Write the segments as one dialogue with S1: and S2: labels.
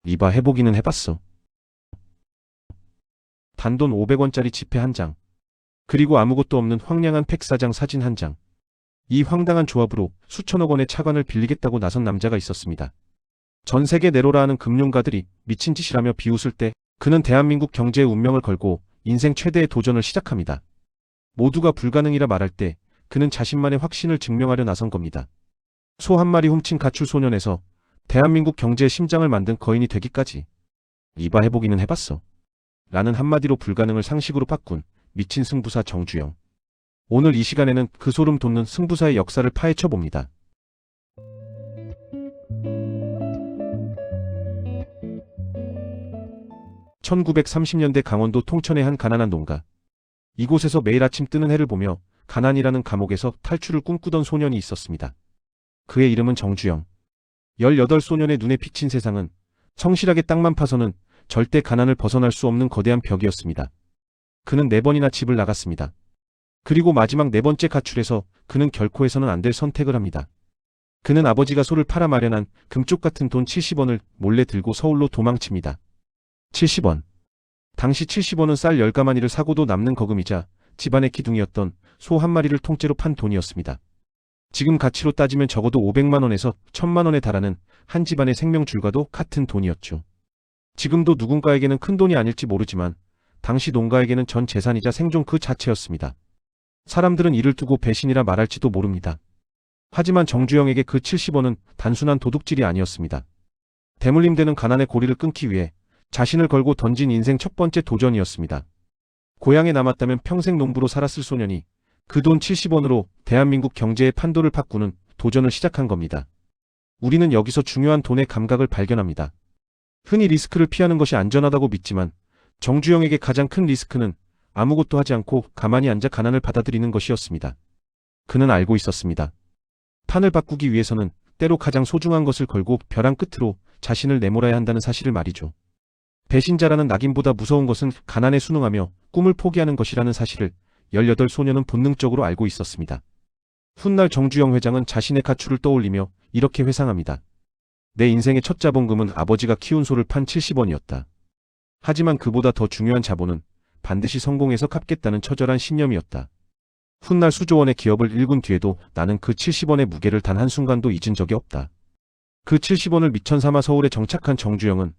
S1: 이봐 해보기는 해봤어. 단돈 500원짜리 지폐 한 장. 그리고 아무것도 없는 황량한 팩사장 사진 한 장. 이 황당한 조합으로 수천억 원의 차관을 빌리겠다고 나선 남자가 있었습니다. 전 세계 내로라 하는 금융가들이 미친 짓이라며 비웃을 때 그는 대한민국 경제의 운명을 걸고 인생 최대의 도전을 시작합니다. 모두가 불가능이라 말할 때 그는 자신만의 확신을 증명하려 나선 겁니다. 소 한 마리 훔친 가출 소년에서 대한민국 경제의 심장을 만든 거인이 되기까지. 이봐 해보기는 해봤어. 라는 한마디로 불가능을 상식으로 바꾼 미친 승부사 정주영. 오늘 이 시간에는 그 소름 돋는 승부사의 역사를 파헤쳐 봅니다. (1930년대) 강원도 통천의 한 가난한 농가. 이곳에서 매일 아침 뜨는 해를 보며 가난이라는 감옥에서 탈출을 꿈꾸던 소년이 있었습니다. 그의 이름은 정주영. 18소년의 눈에 비친 세상은 성실하게 땅만 파서는 절대 가난을 벗어날 수 없는 거대한 벽이었습니다. 그는 4번이나 집을 나갔습니다. 그리고 마지막 4번째 가출에서 그는 결코 해서는 안 될 선택을 합니다. 그는 아버지가 소를 팔아 마련한 금쪽 같은 돈 70원을 몰래 들고 서울로 도망칩니다. 70원. 당시 70원은 쌀 10가마니를 사고도 남는 거금이자 집안의 기둥이었던 소 한 마리를 통째로 판 돈이었습니다. 지금 가치로 따지면 적어도 500만 원에서 1000만 원에 달하는 한 집안의 생명줄과도 같은 돈이었죠. 지금도 누군가에게는 큰 돈이 아닐지 모르지만 당시 농가에게는 전 재산이자 생존 그 자체였습니다. 사람들은 이를 두고 배신이라 말할지도 모릅니다. 하지만 정주영에게 그 70원은 단순한 도둑질이 아니었습니다. 대물림되는 가난의 고리를 끊기 위해 자신을 걸고 던진 인생 첫 번째 도전이었습니다. 고향에 남았다면 평생 농부로 살았을 소년이 그 돈 70원으로 대한민국 경제의 판도를 바꾸는 도전을 시작한 겁니다. 우리는 여기서 중요한 돈의 감각을 발견합니다. 흔히 리스크를 피하는 것이 안전하다고 믿지만 정주영에게 가장 큰 리스크는 아무것도 하지 않고 가만히 앉아 가난을 받아들이는 것이었습니다. 그는 알고 있었습니다. 판을 바꾸기 위해서는 때로 가장 소중한 것을 걸고 벼랑 끝으로 자신을 내몰아야 한다는 사실을 말이죠. 배신자라는 낙인보다 무서운 것은 가난에 순응하며 꿈을 포기하는 것이라는 사실을 18소년은 본능적으로 알고 있었습니다. 훗날 정주영 회장은 자신의 가출을 떠올리며 이렇게 회상합니다. 내 인생의 첫 자본금은 아버지가 키운 소를 판 70원이었다. 하지만 그보다 더 중요한 자본은 반드시 성공해서 갚겠다는 처절한 신념이었다. 훗날 수조원의 기업을 일군 뒤에도 나는 그 70원의 무게를 단 한순간도 잊은 적이 없다. 그 70원을 미천 삼아 서울에 정착한 정주영은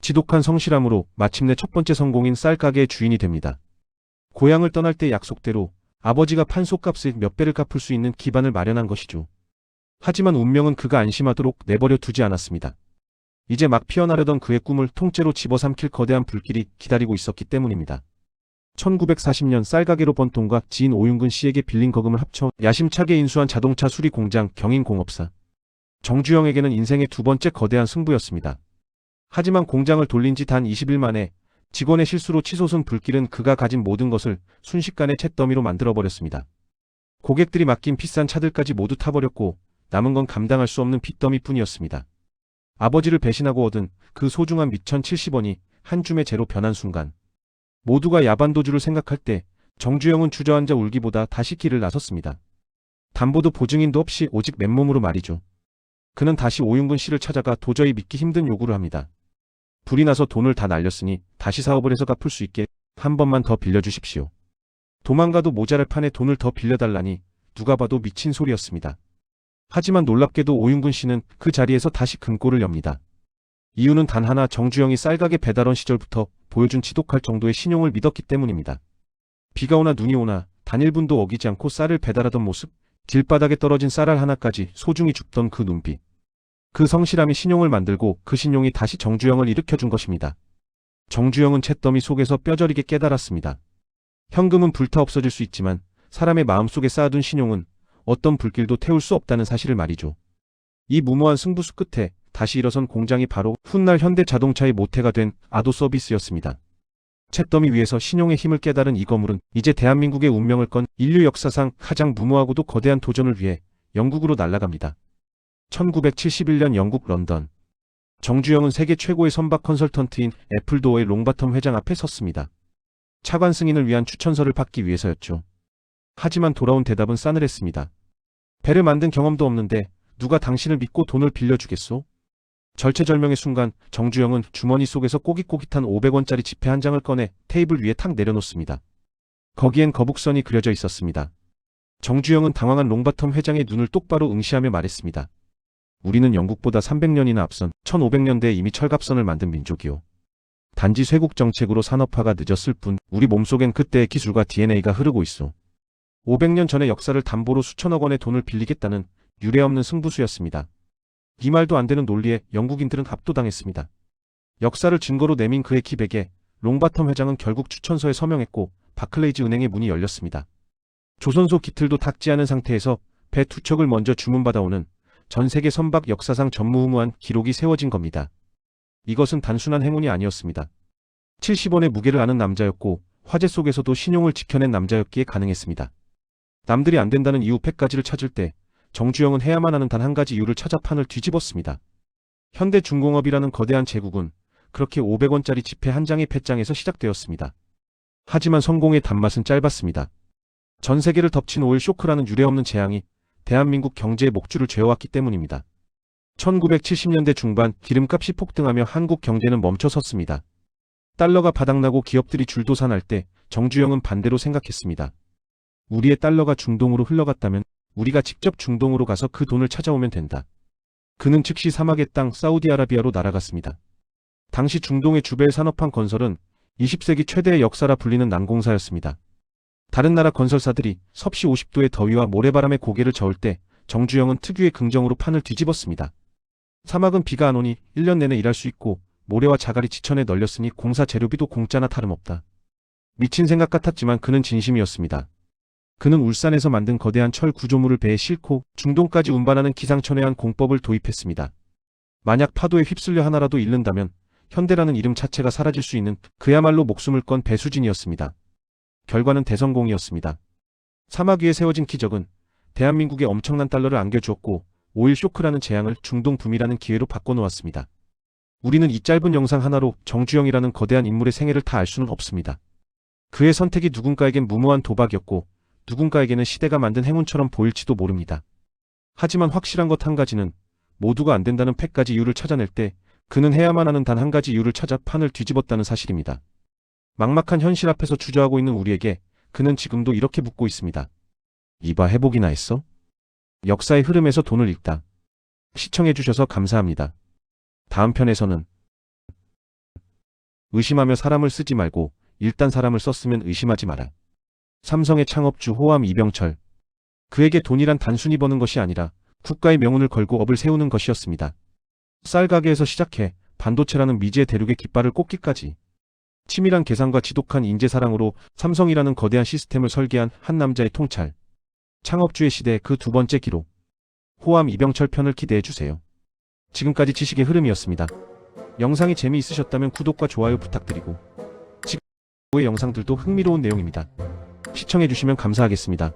S1: 지독한 성실함으로 마침내 첫 번째 성공인 쌀가게의 주인이 됩니다. 고향을 떠날 때 약속대로 아버지가 판 소값의 몇 배를 갚을 수 있는 기반을 마련한 것이죠. 하지만 운명은 그가 안심하도록 내버려 두지 않았습니다. 이제 막 피어나려던 그의 꿈을 통째로 집어삼킬 거대한 불길이 기다리고 있었기 때문입니다. 1940년 쌀가게로 번 돈과 지인 오윤근 씨에게 빌린 거금을 합쳐 야심차게 인수한 자동차 수리 공장 경인공업사. 정주영에게는 인생의 두 번째 거대한 승부였습니다. 하지만 공장을 돌린 지 단 20일 만에 직원의 실수로 치솟은 불길은 그가 가진 모든 것을 순식간에 잿더미로 만들어버렸습니다. 고객들이 맡긴 비싼 차들까지 모두 타버렸고 남은 건 감당할 수 없는 빚더미뿐이었습니다. 아버지를 배신하고 얻은 그 소중한 미천 70원이 한 줌의 재로 변한 순간 모두가 야반도주를 생각할 때 정주영은 주저앉아 울기보다 다시 길을 나섰습니다. 담보도 보증인도 없이 오직 맨몸으로 말이죠. 그는 다시 오윤근 씨를 찾아가 도저히 믿기 힘든 요구를 합니다. 불이 나서 돈을 다 날렸으니 다시 사업을 해서 갚을 수 있게 한 번만 더 빌려주십시오. 도망가도 모자랄 판에 돈을 더 빌려달라니 누가 봐도 미친 소리였습니다. 하지만 놀랍게도 오윤근 씨는 그 자리에서 다시 금고를 엽니다. 이유는 단 하나, 정주영이 쌀가게 배달원 시절부터 보여준 지독할 정도의 신용을 믿었기 때문입니다. 비가 오나 눈이 오나 단 1분도 어기지 않고 쌀을 배달하던 모습, 길바닥에 떨어진 쌀알 하나까지 소중히 줍던 그 눈빛. 그 성실함이 신용을 만들고 그 신용이 다시 정주영을 일으켜준 것입니다. 정주영은 잿더미 속에서 뼈저리게 깨달았습니다. 현금은 불타 없어질 수 있지만 사람의 마음속에 쌓아둔 신용은 어떤 불길도 태울 수 없다는 사실을 말이죠. 이 무모한 승부수 끝에 다시 일어선 공장이 바로 훗날 현대자동차의 모태가 된 아도서비스였습니다. 잿더미 위에서 신용의 힘을 깨달은 이 거물은 이제 대한민국의 운명을 건 인류 역사상 가장 무모하고도 거대한 도전을 위해 영국으로 날아갑니다. 1971년 영국 런던. 정주영은 세계 최고의 선박 컨설턴트인 애플도어의 롱바텀 회장 앞에 섰습니다. 차관 승인을 위한 추천서를 받기 위해서였죠. 하지만 돌아온 대답은 싸늘했습니다. 배를 만든 경험도 없는데 누가 당신을 믿고 돈을 빌려주겠소? 절체절명의 순간 정주영은 주머니 속에서 꼬깃꼬깃한 500원짜리 지폐 한 장을 꺼내 테이블 위에 탁 내려놓습니다. 거기엔 거북선이 그려져 있었습니다. 정주영은 당황한 롱바텀 회장의 눈을 똑바로 응시하며 말했습니다. 우리는 영국보다 300년이나 앞선 1500년대에 이미 철갑선을 만든 민족이요. 단지 쇄국 정책으로 산업화가 늦었을 뿐 우리 몸속엔 그때의 기술과 DNA가 흐르고 있어. 500년 전의 역사를 담보로 수천억 원의 돈을 빌리겠다는 유례없는 승부수였습니다. 이 말도 안 되는 논리에 영국인들은 압도당했습니다. 역사를 증거로 내민 그의 기백에 롱바텀 회장은 결국 추천서에 서명했고 바클레이즈 은행의 문이 열렸습니다. 조선소 기틀도 닿지 않은 상태에서 배 두 척을 먼저 주문받아오는 전 세계 선박 역사상 전무후무한 기록이 세워진 겁니다. 이것은 단순한 행운이 아니었습니다. 70원의 무게를 아는 남자였고 화재 속에서도 신용을 지켜낸 남자였기에 가능했습니다. 남들이 안 된다는 이유 100가지를 찾을 때 정주영은 해야만 하는 단 한 가지 이유를 찾아 판을 뒤집었습니다. 현대중공업이라는 거대한 제국은 그렇게 500원짜리 지폐 한 장의 폐장에서 시작되었습니다. 하지만 성공의 단맛은 짧았습니다. 전 세계를 덮친 오일 쇼크라는 유례없는 재앙이 대한민국 경제의 목줄을 죄어왔기 때문입니다. 1970년대 중반 기름값이 폭등하며 한국 경제는 멈춰섰습니다. 달러가 바닥나고 기업들이 줄도산할 때 정주영은 반대로 생각했습니다. 우리의 달러가 중동으로 흘러갔다면 우리가 직접 중동으로 가서 그 돈을 찾아오면 된다. 그는 즉시 사막의 땅 사우디아라비아로 날아갔습니다. 당시 중동의 주벨 산업한 건설은 20세기 최대의 역사라 불리는 난공사였습니다. 다른 나라 건설사들이 섭씨 50도의 더위와 모래바람에 고개를 저을 때 정주영은 특유의 긍정으로 판을 뒤집었습니다. 사막은 비가 안 오니 1년 내내 일할 수 있고 모래와 자갈이 지천에 널렸으니 공사 재료비도 공짜나 다름없다. 미친 생각 같았지만 그는 진심이었습니다. 그는 울산에서 만든 거대한 철 구조물을 배에 싣고 중동까지 운반하는 기상천외한 공법을 도입했습니다. 만약 파도에 휩쓸려 하나라도 잃는다면 현대라는 이름 자체가 사라질 수 있는 그야말로 목숨을 건 배수진이었습니다. 결과는 대성공이었습니다. 사막 위에 세워진 기적은 대한민국에 엄청난 달러를 안겨주었고 오일 쇼크라는 재앙을 중동 붐이라는 기회로 바꿔놓았습니다. 우리는 이 짧은 영상 하나로 정주영이라는 거대한 인물의 생애를 다 알 수는 없습니다. 그의 선택이 누군가에겐 무모한 도박이었고 누군가에게는 시대가 만든 행운처럼 보일지도 모릅니다. 하지만 확실한 것 한 가지는 모두가 안 된다는 100가지 이유를 찾아낼 때 그는 해야만 하는 단 한 가지 이유를 찾아 판을 뒤집었다는 사실입니다. 막막한 현실 앞에서 주저하고 있는 우리에게 그는 지금도 이렇게 묻고 있습니다. 이봐 회복이나 했어? 역사의 흐름에서 돈을 읽다. 시청해주셔서 감사합니다. 다음 편에서는 의심하며 사람을 쓰지 말고 일단 사람을 썼으면 의심하지 마라. 삼성의 창업주 호암 이병철. 그에게 돈이란 단순히 버는 것이 아니라 국가의 명운을 걸고 업을 세우는 것이었습니다. 쌀 가게에서 시작해 반도체라는 미지의 대륙의 깃발을 꽂기까지. 치밀한 계산과 지독한 인재사랑으로 삼성이라는 거대한 시스템을 설계한 한 남자의 통찰. 창업주의 시대 그 두 번째 기록. 호암 이병철 편을 기대해주세요. 지금까지 지식의 흐름이었습니다. 영상이 재미있으셨다면 구독과 좋아요 부탁드리고 지금 후의 영상들도 흥미로운 내용입니다. 시청해주시면 감사하겠습니다.